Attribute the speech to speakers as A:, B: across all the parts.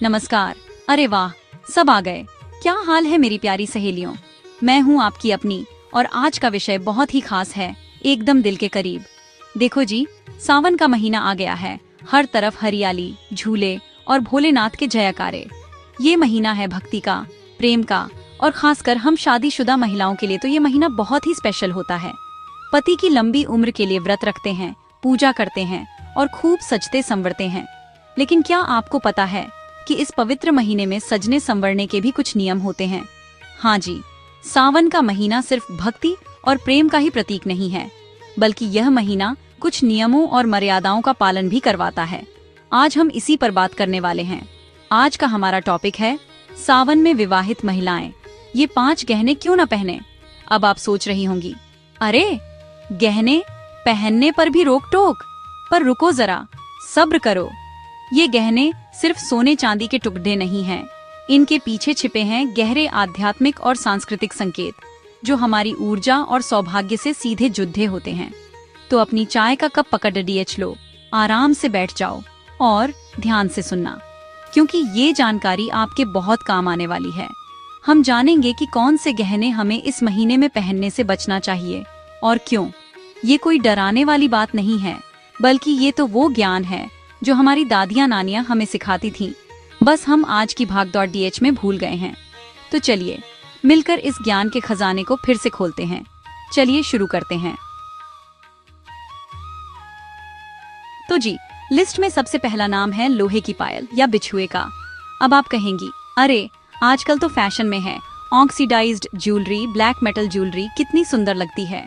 A: नमस्कार। अरे वाह, सब आ गए। क्या हाल है मेरी प्यारी सहेलियों। मैं हूँ आपकी अपनी, और आज का विषय बहुत ही खास है, एकदम दिल के करीब। देखो जी, सावन का महीना आ गया है। हर तरफ हरियाली, झूले और भोलेनाथ के जयकारे। ये महीना है भक्ति का, प्रेम का, और खासकर हम शादीशुदा महिलाओं के लिए तो ये महीना बहुत ही स्पेशल होता है। पति की लंबी उम्र के लिए व्रत रखते हैं, पूजा करते हैं और खूब सजते संवरते हैं। लेकिन क्या आपको पता है कि इस पवित्र महीने में सजने संवरने के भी कुछ नियम होते हैं? हाँ जी, सावन का महीना सिर्फ भक्ति और प्रेम का ही प्रतीक नहीं है, बल्कि यह महीना कुछ नियमों और मर्यादाओं का पालन भी करवाता है। आज हम इसी पर बात करने वाले हैं। आज का हमारा टॉपिक है सावन में विवाहित महिलाएं ये 5 गहने क्यों न पहने। अब आप सोच रही होंगी, अरे गहने पहनने पर भी रोक टोक। पर रुको जरा, सब्र करो। ये गहने सिर्फ सोने चांदी के टुकड़े नहीं हैं। इनके पीछे छिपे हैं गहरे आध्यात्मिक और सांस्कृतिक संकेत, जो हमारी ऊर्जा और सौभाग्य से सीधे जुड़े होते हैं। तो अपनी चाय का कप पकड़ डीएच लो, आराम से बैठ जाओ और ध्यान से सुनना, क्योंकि ये जानकारी आपके बहुत काम आने वाली है। हम जानेंगे कि कौन से गहने हमें इस महीने में पहनने से बचना चाहिए और क्यों। ये कोई डराने वाली बात नहीं है, बल्कि ये तो वो ज्ञान है जो हमारी दादियां नानियां हमें सिखाती थीं। बस हम आज की भागदौड़ डीएच में भूल गए हैं। तो चलिए मिलकर इस ज्ञान के खजाने को फिर से खोलते हैं। चलिए शुरू करते हैं। तो जी, लिस्ट में सबसे पहला नाम है लोहे की पायल या बिछुए का। अब आप कहेंगी, अरे आजकल तो फैशन में है oxidised jewellery, black metal jewellery कितनी सुंदर लगती है।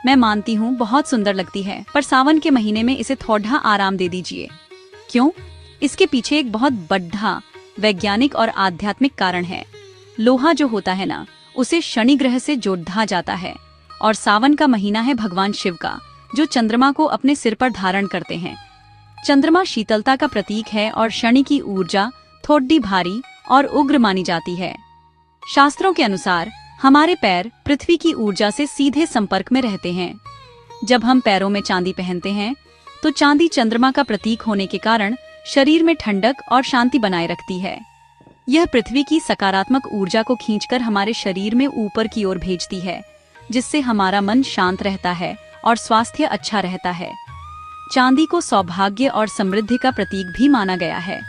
A: मैं मानती हूँ बहुत सुंदर लगती है, पर सावन के महीने में इसे थोड़ा आराम दे दीजिए। क्यों? इसके पीछे एक बहुत बड़ा वैज्ञानिक और आध्यात्मिक कारण है। लोहा जो होता है ना, उसे शनि ग्रह से जोड़ा जाता है, और सावन का महीना है भगवान शिव का, जो चंद्रमा को अपने सिर पर धारण करते हैं। चंद्रमा शीतलता का प्रतीक है और शनि की ऊर्जा थोड़ी भारी और उग्र मानी जाती है। शास्त्रों के अनुसार हमारे पैर पृथ्वी की ऊर्जा से सीधे संपर्क में रहते हैं। जब हम पैरों में चांदी पहनते हैं तो चांदी चंद्रमा का प्रतीक होने के कारण शरीर में ठंडक और शांति बनाए रखती है। यह पृथ्वी की सकारात्मक ऊर्जा को खींचकर हमारे शरीर में ऊपर की ओर भेजती है, जिससे हमारा मन शांत रहता है और स्वास्थ्य अच्छा रहता है। चांदी को सौभाग्य और समृद्धि का प्रतीक भी माना गया है।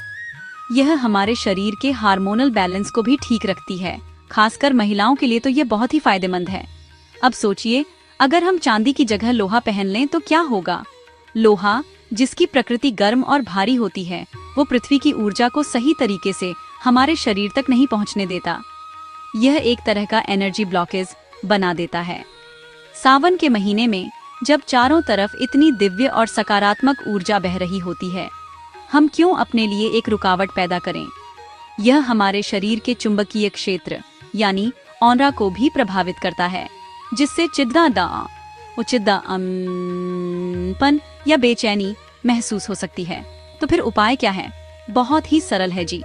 A: यह हमारे शरीर के हार्मोनल बैलेंस को भी ठीक रखती है। खासकर महिलाओं के लिए तो यह बहुत ही फायदेमंद है। अब सोचिए, अगर हम चांदी की जगह लोहा पहन लें तो क्या होगा। लोहा, जिसकी प्रकृति गर्म और भारी होती है, वो पृथ्वी की ऊर्जा को सही तरीके से हमारे शरीर तक नहीं पहुंचने देता। यह एक तरह का एनर्जी ब्लॉकेज बना देता है। सावन के महीने में जब चारों तरफ इतनी दिव्य और सकारात्मक ऊर्जा बह रही होती है, हम क्यों अपने लिए एक रुकावट पैदा करें। यह हमारे शरीर के चुंबकीय क्षेत्र यानी ऑरा को भी प्रभावित करता है, जिससे चिंतापन या बेचैनी महसूस हो सकती है। तो फिर उपाय क्या है? बहुत ही सरल है जी।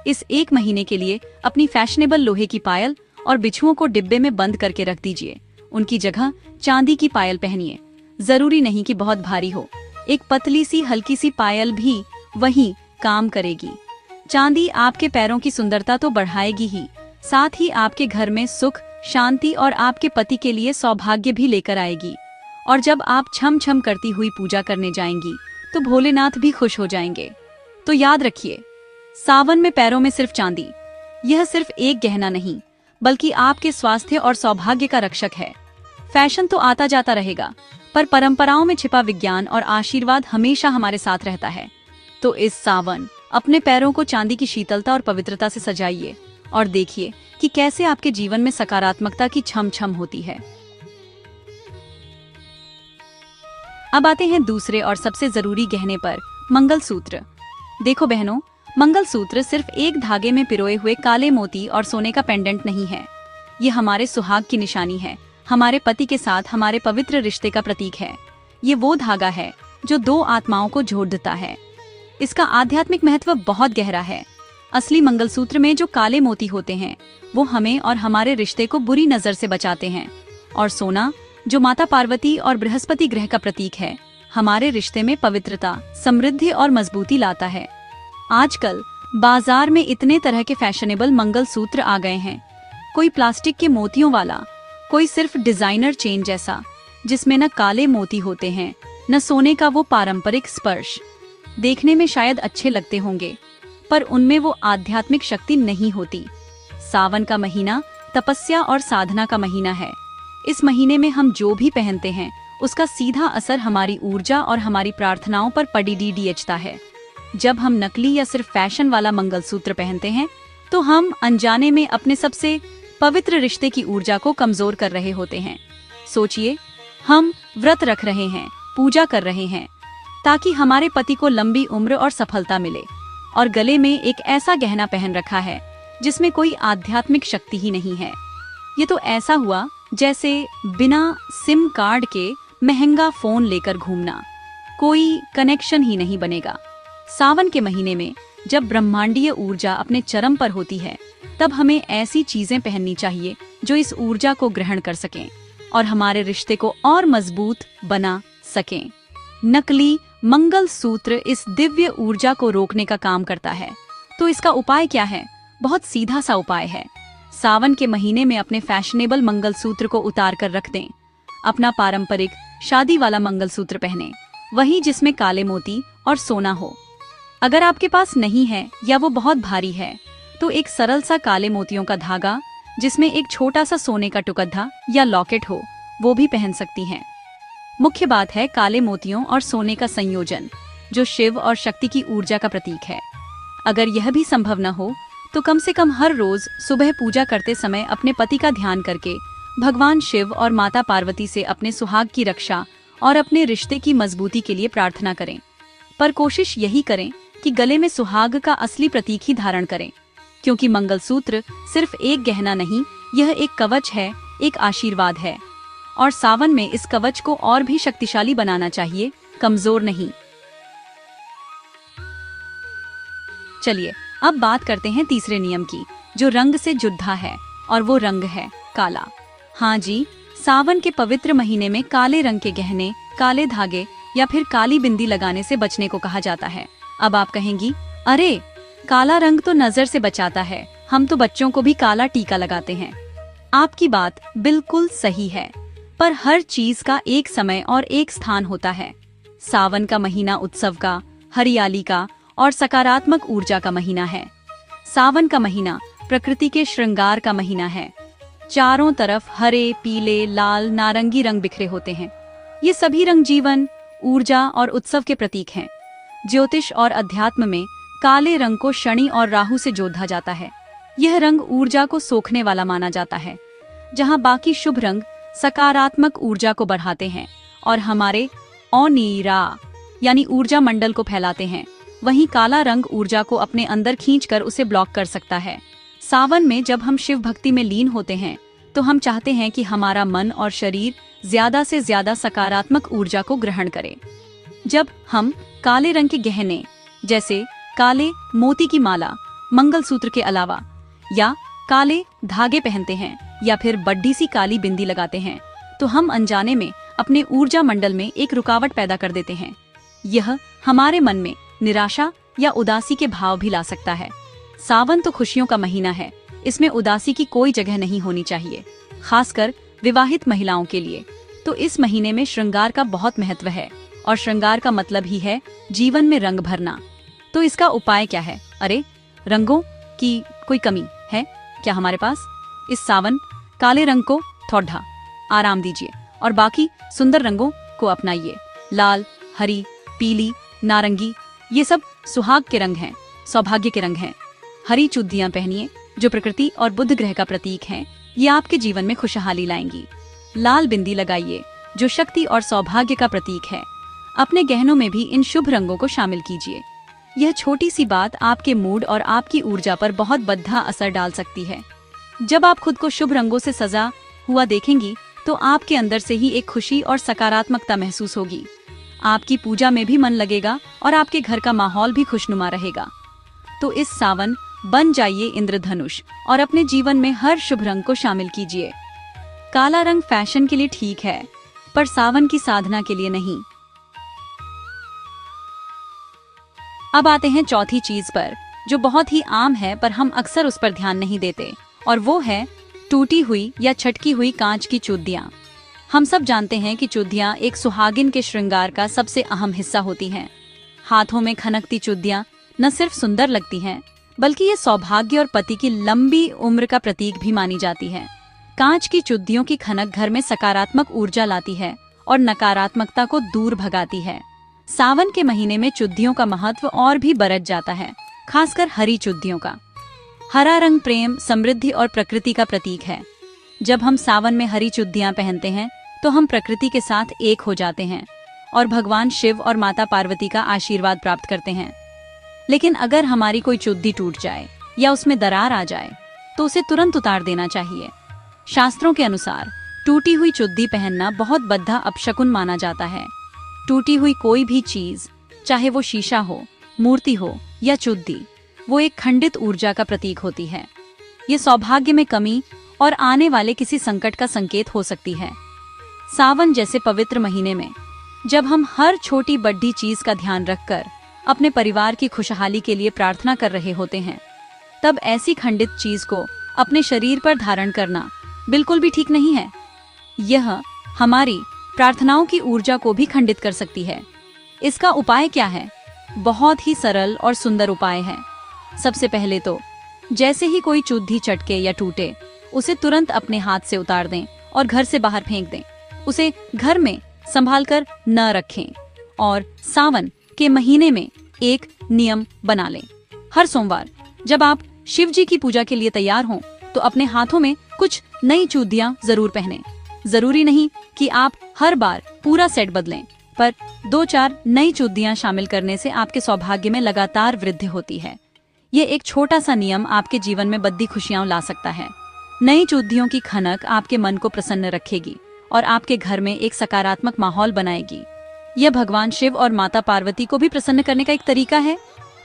A: इस एक महीने के लिए अपनी फैशनेबल लोहे की पायल और बिछुओं को डिब्बे में बंद करके रख दीजिए। उनकी जगह चांदी की पायल पहनिए। जरूरी नहीं कि बहुत भारी हो, एक पतली सी हल्की सी पायल भी वही काम करेगी। चांदी आपके पैरों की सुंदरता तो बढ़ाएगी ही, साथ ही आपके घर में सुख, शांति और आपके पति के लिए सौभाग्य भी लेकर आएगी। और जब आप छम छम करती हुई पूजा करने जाएंगी तो भोलेनाथ भी खुश हो जाएंगे। तो याद रखिए, सावन में पैरों में सिर्फ चांदी, यह सिर्फ एक गहना नहीं, बल्कि आपके स्वास्थ्य और सौभाग्य का रक्षक है। फैशन तो आता जाता रहेगा, पर परंपराओं में छिपा विज्ञान और आशीर्वाद हमेशा हमारे साथ रहता है। तो इस सावन अपने पैरों को चांदी की शीतलता और पवित्रता से सजाइए और देखिए कि कैसे आपके जीवन में सकारात्मकता की छम छम होती है। अब आते हैं दूसरे और सबसे जरूरी गहने पर, मंगलसूत्र। देखो बहनों, मंगलसूत्र सिर्फ एक धागे में पिरोए हुए काले मोती और सोने का पेंडेंट नहीं है। ये हमारे सुहाग की निशानी है, हमारे पति के साथ हमारे पवित्र रिश्ते का प्रतीक है। ये वो धागा है जो 2 आत्माओं को जोड़ता है। इसका आध्यात्मिक महत्व बहुत गहरा है। असली मंगलसूत्र में जो काले मोती होते हैं, वो हमें और हमारे रिश्ते को बुरी नजर से बचाते हैं, और सोना, जो माता पार्वती और बृहस्पति ग्रह का प्रतीक है, हमारे रिश्ते में पवित्रता, समृद्धि और मजबूती लाता है। आजकल बाजार में इतने तरह के फैशनेबल मंगलसूत्र आ गए हैं, कोई प्लास्टिक के मोतियों वाला, कोई सिर्फ डिजाइनर चेन जैसा जिसमें न काले मोती होते हैं न सोने का वो पारंपरिक स्पर्श। देखने में शायद अच्छे लगते होंगे, पर उनमें वो आध्यात्मिक शक्ति नहीं होती। सावन का महीना तपस्या और साधना का महीना है। इस महीने में हम जो भी पहनते हैं उसका सीधा असर हमारी ऊर्जा और हमारी प्रार्थनाओं पर पड़ता है। जब हम नकली या सिर्फ फैशन वाला मंगलसूत्र पहनते हैं तो हम अनजाने में अपने सबसे पवित्र रिश्ते की ऊर्जा को कमजोर कर रहे होते हैं। सोचिए, हम व्रत रख रहे हैं, पूजा कर रहे हैं ताकि हमारे पति को लंबी उम्र और सफलता मिले, और गले में एक ऐसा गहना पहन रखा है जिसमें कोई आध्यात्मिक शक्ति ही नहीं है। ये तो ऐसा हुआ जैसे बिना सिम कार्ड के महंगा फोन लेकर घूमना, कोई कनेक्शन ही नहीं बनेगा। सावन के महीने में जब ब्रह्मांडीय ऊर्जा अपने चरम पर होती है, तब हमें ऐसी चीजें पहननी चाहिए जो इस ऊर्जा को ग्रहण कर सकें और हमारे रिश्ते को और मजबूत बना सकें। नकली मंगलसूत्र इस दिव्य ऊर्जा को रोकने का काम करता है। तो इसका उपाय क्या है? बहुत सीधा सा उपाय है। सावन के महीने में अपने फैशनेबल मंगलसूत्र को उतार कर रख दें। अपना पारंपरिक शादी वाला मंगलसूत्र पहने, वही जिसमें काले मोती और सोना हो। अगर आपके पास नहीं है या वो बहुत भारी है तो एक सरल सा काले मोतियों का धागा जिसमें एक छोटा सा सोने का टुकड़ा या लॉकेट हो, वो भी पहन सकती हैं। मुख्य बात है काले मोतियों और सोने का संयोजन, जो शिव और शक्ति की ऊर्जा का प्रतीक है। अगर यह भी संभव न हो तो कम से कम हर रोज सुबह पूजा करते समय अपने पति का ध्यान करके भगवान शिव और माता पार्वती से अपने सुहाग की रक्षा और अपने रिश्ते की मजबूती के लिए प्रार्थना करें। पर कोशिश यही करें कि गले में सुहाग का असली प्रतीक ही धारण करें, क्योंकि मंगलसूत्र सिर्फ एक गहना नहीं, यह एक कवच है, एक आशीर्वाद है। और सावन में इस कवच को और भी शक्तिशाली बनाना चाहिए, कमजोर नहीं। चलिए अब बात करते हैं तीसरे नियम की, जो रंग से जुड़ा है, और वो रंग है काला। हाँ जी, सावन के पवित्र महीने में काले रंग के गहने, काले धागे या फिर काली बिंदी लगाने से बचने को कहा जाता है। अब आप कहेंगी, अरे काला रंग तो नजर से बचाता है, हम तो बच्चों को भी काला टीका लगाते हैं। आपकी बात बिल्कुल सही है, पर हर चीज का एक समय और एक स्थान होता है। सावन का महीना उत्सव का, हरियाली का और सकारात्मक ऊर्जा का महीना है। सावन का महीना प्रकृति के श्रृंगार का महीना है। चारों तरफ हरे, पीले, लाल, नारंगी रंग बिखरे होते हैं। ये सभी रंग जीवन, ऊर्जा और उत्सव के प्रतीक हैं। ज्योतिष और अध्यात्म में काले रंग को शनि और राहु से जोड़ा जाता है। यह रंग ऊर्जा को सोखने वाला माना जाता है, जहां बाकी शुभ रंग सकारात्मक ऊर्जा को बढ़ाते हैं और हमारे ओनीरा यानी ऊर्जा मंडल को फैलाते हैं। वहीं काला रंग ऊर्जा को अपने अंदर खींचकर उसे ब्लॉक कर सकता है। सावन में जब हम शिव भक्ति में लीन होते हैं तो हम चाहते हैं कि हमारा मन और शरीर ज्यादा से ज्यादा सकारात्मक ऊर्जा को ग्रहण करे। जब हम काले रंग के गहने जैसे काले मोती की माला, मंगलसूत्र के अलावा या काले धागे पहनते हैं या फिर बड्डी सी काली बिंदी लगाते हैं, तो हम अनजाने में अपने ऊर्जा मंडल में एक रुकावट पैदा कर देते हैं। यह हमारे मन में निराशा या उदासी के भाव भी ला सकता है। सावन तो खुशियों का महीना है, इसमें उदासी की कोई जगह नहीं होनी चाहिए, खासकर विवाहित महिलाओं के लिए। तो इस महीने में श्रृंगार का बहुत महत्व है, और श्रृंगार का मतलब ही है जीवन में रंग भरना। तो इसका उपाय क्या है? अरे रंगों की कोई कमी है क्या हमारे पास? इस सावन काले रंग को थोड़ा आराम दीजिए और बाकी सुंदर रंगों को अपनाइए। लाल, हरी, पीली, नारंगी, ये सब सुहाग के रंग हैं, सौभाग्य के रंग हैं। हरी चूड़ियां पहनिए जो प्रकृति और बुध ग्रह का प्रतीक हैं, ये आपके जीवन में खुशहाली लाएंगी। लाल बिंदी लगाइए जो शक्ति और सौभाग्य का प्रतीक है। अपने गहनों में भी इन शुभ रंगों को शामिल कीजिए। यह छोटी सी बात आपके मूड और आपकी ऊर्जा पर बहुत बड़ा असर डाल सकती है। जब आप खुद को शुभ रंगों से सजा हुआ देखेंगी तो आपके अंदर से ही एक खुशी और सकारात्मकता महसूस होगी। आपकी पूजा में भी मन लगेगा और आपके घर का माहौल भी खुशनुमा रहेगा। तो इस सावन बन जाइए इंद्रधनुष और अपने जीवन में हर शुभ रंग को शामिल कीजिए। काला रंग फैशन के लिए ठीक है, पर सावन की साधना के लिए नहीं। अब आते हैं चौथी चीज पर, जो बहुत ही आम है पर हम अक्सर उस पर ध्यान नहीं देते, और वो है टूटी हुई या छटकी हुई कांच की चूड़ियाँ। हम सब जानते हैं कि चूड़ियाँ एक सुहागिन के श्रृंगार का सबसे अहम हिस्सा होती हैं। हाथों में खनकती चूड़ियाँ न सिर्फ सुंदर लगती हैं, बल्कि ये सौभाग्य और पति की लंबी उम्र का प्रतीक भी मानी जाती है। कांच की चूड़ियों की खनक घर में सकारात्मक ऊर्जा लाती है और नकारात्मकता को दूर भगाती है। सावन के महीने में चूड़ियों का महत्व और भी बढ़ जाता है, खासकर हरी चूड़ियों का। हरा रंग प्रेम, समृद्धि और प्रकृति का प्रतीक है। जब हम सावन में हरी चूड़ियां पहनते हैं तो हम प्रकृति के साथ एक हो जाते हैं और भगवान शिव और माता पार्वती का आशीर्वाद प्राप्त करते हैं। लेकिन अगर हमारी कोई चूड़ी टूट जाए या उसमें दरार आ जाए तो उसे तुरंत उतार देना चाहिए। शास्त्रों के अनुसार टूटी हुई चूड़ी पहनना बहुत बद्धा अपशकुन माना जाता है। टूटी हुई कोई भी चीज, चाहे वो शीशा हो, मूर्ति हो या चूड़ी, वो एक खंडित ऊर्जा का प्रतीक होती है। ये सौभाग्य में कमी और आने वाले किसी संकट का संकेत हो सकती है। सावन जैसे पवित्र महीने में जब हम हर छोटी बड़ी चीज का ध्यान रखकर अपने परिवार की खुशहाली के लिए प्रार्थना कर रहे होते हैं, तब ऐसी खंडित चीज को अपने शरीर पर धारण करना बिल्कुल भी ठीक नहीं है। यह हमारी प्रार्थनाओं की ऊर्जा को भी खंडित कर सकती है। इसका उपाय क्या है? बहुत ही सरल और सुंदर उपाय है। सबसे पहले तो जैसे ही कोई चूड़ी चटके या टूटे, उसे तुरंत अपने हाथ से उतार दें और घर से बाहर फेंक दें। उसे घर में संभाल कर न रखें। और सावन के महीने में एक नियम बना लें। हर सोमवार जब आप शिव जी की पूजा के लिए तैयार हों तो अपने हाथों में कुछ नई चूड़ियां जरूर पहनें। जरूरी नहीं कि आप हर बार पूरा सेट बदलें, पर 2-4 नई चूड़ियां शामिल करने से आपके सौभाग्य में लगातार वृद्धि होती है। ये एक छोटा सा नियम आपके जीवन में बड़ी खुशियां ला सकता है। नई चूड़ियों की खनक आपके मन को प्रसन्न रखेगी और आपके घर में एक सकारात्मक माहौल बनाएगी। यह भगवान शिव और माता पार्वती को भी प्रसन्न करने का एक तरीका है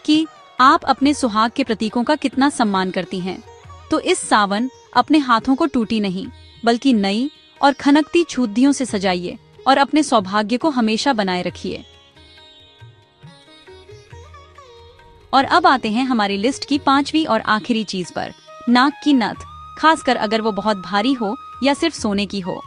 A: कि आप अपने सुहाग के प्रतीकों का कितना सम्मान करती हैं। तो इस सावन अपने हाथों को टूटी नहीं बल्कि नई और खनकती चूड़ियों से सजाइए और अपने सौभाग्य को हमेशा बनाए रखिए। और अब आते हैं हमारी लिस्ट की 5वीं और आखिरी चीज पर, नाक की नथ। खासकर अगर वो बहुत भारी हो या सिर्फ सोने की हो।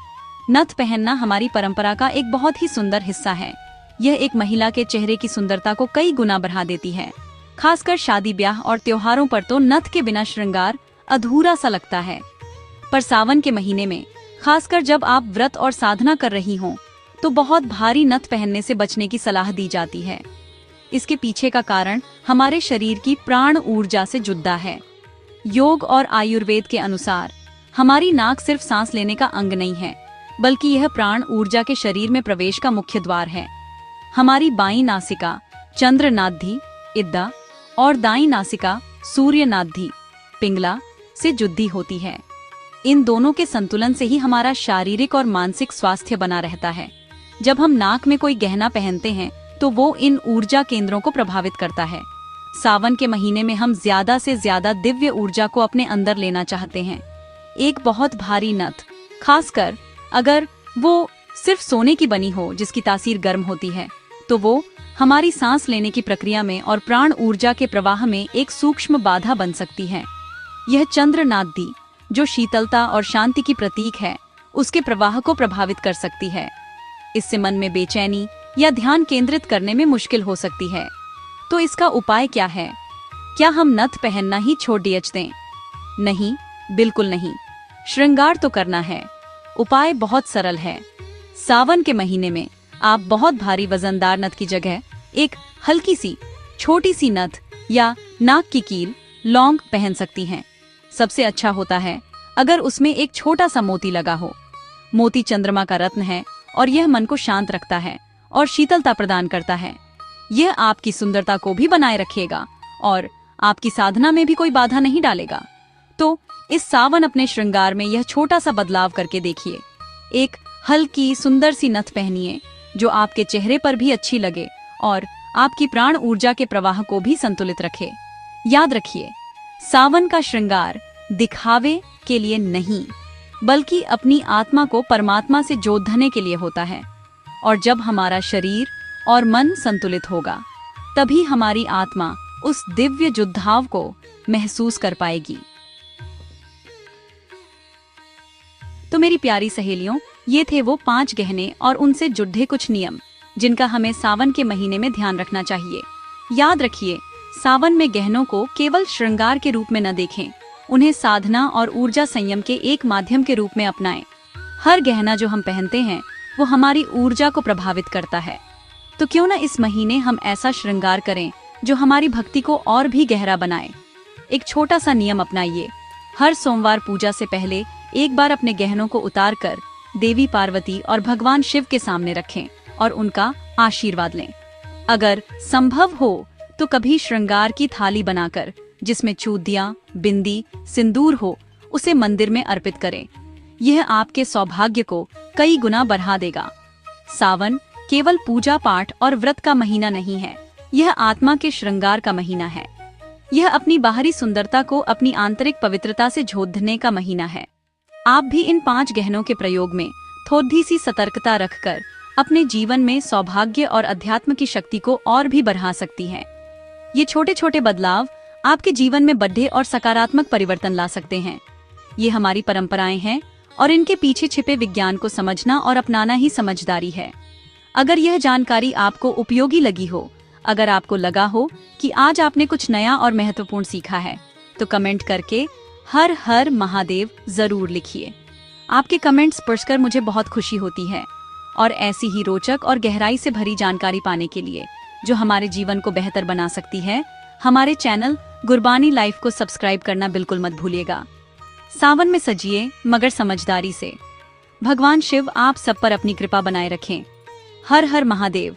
A: नथ पहनना हमारी परंपरा का एक बहुत ही सुंदर हिस्सा है। यह एक महिला के चेहरे की सुंदरता को कई गुना बढ़ा देती है। खासकर शादी ब्याह और त्योहारों पर तो नथ के बिना श्रृंगार अधूरा सा लगता है। पर सावन के महीने में, खासकर जब आप व्रत और साधना कर रही हों, तो बहुत भारी नथ पहनने से बचने की सलाह दी जाती है। इसके पीछे का कारण हमारे शरीर की प्राण ऊर्जा से जुड़ा है। योग और आयुर्वेद के अनुसार हमारी नाक सिर्फ सांस लेने का अंग नहीं है, बल्कि यह प्राण ऊर्जा के शरीर में प्रवेश का मुख्य द्वार है। हमारी बाईं नासिका चंद्र नाद्धि इद्दा और दाईं नासिका सूर्य नाद्धि पिंगला से जुड़ी होती है। इन दोनों के संतुलन से ही हमारा शारीरिक और मानसिक स्वास्थ्य बना रहता है। जब हम नाक में कोई गहना पहनते हैं तो वो इन ऊर्जा केंद्रों को प्रभावित करता है। सावन के महीने में हम ज्यादा से ज्यादा दिव्य ऊर्जा को अपने अंदर लेना चाहते हैं। एक बहुत भारी नथ, खासकर अगर वो सिर्फ सोने की बनी हो जिसकी तासीर गर्म होती है, तो वो हमारी सांस लेने की प्रक्रिया में और प्राण ऊर्जा के प्रवाह में एक सूक्ष्म बाधा बन सकती है। यह चंद्र नाद्धि, जो शीतलता और शांति की प्रतीक है, उसके प्रवाह को प्रभावित कर सकती है। इससे मन में बेचैनी या ध्यान केंद्रित करने में मुश्किल हो सकती है। तो इसका उपाय क्या है? क्या हम नथ पहनना ही छोड़ दें? नहीं, बिल्कुल नहीं। श्रृंगार तो करना है। उपाय बहुत सरल है। सावन के महीने में आप बहुत भारी वजनदार नथ की जगह एक हल्की सी छोटी सी नथ या नाक की कील लौंग पहन सकती हैं। सबसे अच्छा होता है अगर उसमें एक छोटा सा मोती लगा हो। मोती चंद्रमा का रत्न है और यह मन को शांत रखता है और शीतलता प्रदान करता है। यह आपकी सुंदरता को भी बनाए रखेगा और आपकी साधना में भी कोई बाधा नहीं डालेगा। तो इस सावन अपने श्रृंगार में यह छोटा सा बदलाव करके देखिए। एक हल्की सुंदर सी नथ पहनिए जो आपके चेहरे पर भी अच्छी लगे और आपकी प्राण ऊर्जा के प्रवाह को भी संतुलित रखे। याद रखिए, सावन का श्रृंगार दिखावे के लिए नहीं, बल्कि अपनी आत्मा को परमात्मा से जोड़ने के लिए होता है। और जब हमारा शरीर और मन संतुलित होगा, तभी हमारी आत्मा उस दिव्य जुद्धाव को महसूस कर पाएगी। तो मेरी प्यारी सहेलियों, ये थे वो 5 गहने और उनसे जुड़े कुछ नियम जिनका हमें सावन के महीने में ध्यान रखना चाहिए। याद रखिए, सावन में गहनों को केवल श्रृंगार के रूप में न देखें, उन्हें साधना और ऊर्जा संयम के एक माध्यम के रूप में अपनाएं। हर गहना जो हम पहनते हैं वो हमारी ऊर्जा को प्रभावित करता है। तो क्यों न इस महीने हम ऐसा श्रृंगार करें जो हमारी भक्ति को और भी गहरा बनाए। एक छोटा सा नियम अपनाइए, हर सोमवार पूजा से पहले एक बार अपने गहनों को उतार कर देवी पार्वती और भगवान शिव के सामने रखें और उनका आशीर्वाद लें। अगर संभव हो तो कभी श्रृंगार की थाली बनाकर जिसमें चूड़ियां, बिंदी, सिंदूर हो, उसे मंदिर में अर्पित करें। यह आपके सौभाग्य को कई गुना बढ़ा देगा। सावन केवल पूजा पाठ और व्रत का महीना नहीं है, यह आत्मा के श्रृंगार का महीना है। यह अपनी बाहरी सुंदरता को अपनी आंतरिक पवित्रता से जोड़ने का महीना है। आप भी इन 5 गहनों के प्रयोग में थोड़ी सी सतर्कता रखकर अपने जीवन में सौभाग्य और अध्यात्म की शक्ति को और भी बढ़ा सकती हैं। ये छोटे छोटे बदलाव आपके जीवन में बड़े और सकारात्मक परिवर्तन ला सकते हैं। ये हमारी परंपराएं हैं और इनके पीछे छिपे विज्ञान को समझना और अपनाना ही समझदारी है। अगर यह जानकारी आपको उपयोगी लगी हो, अगर आपको लगा हो कि आज आपने कुछ नया और महत्वपूर्ण सीखा है, तो कमेंट करके हर हर महादेव जरूर लिखिए। आपके कमेंट्स पढ़कर मुझे बहुत खुशी होती है और ऐसी ही रोचक और गहराई से भरी जानकारी पाने के लिए जो हमारे जीवन को बेहतर बना सकती है, हमारे चैनल गुरबानी लाइफ को सब्सक्राइब करना बिल्कुल मत भूलिएगा। सावन में सजिए मगर समझदारी से। भगवान शिव आप सब पर अपनी कृपा बनाए रखें। हर हर महादेव।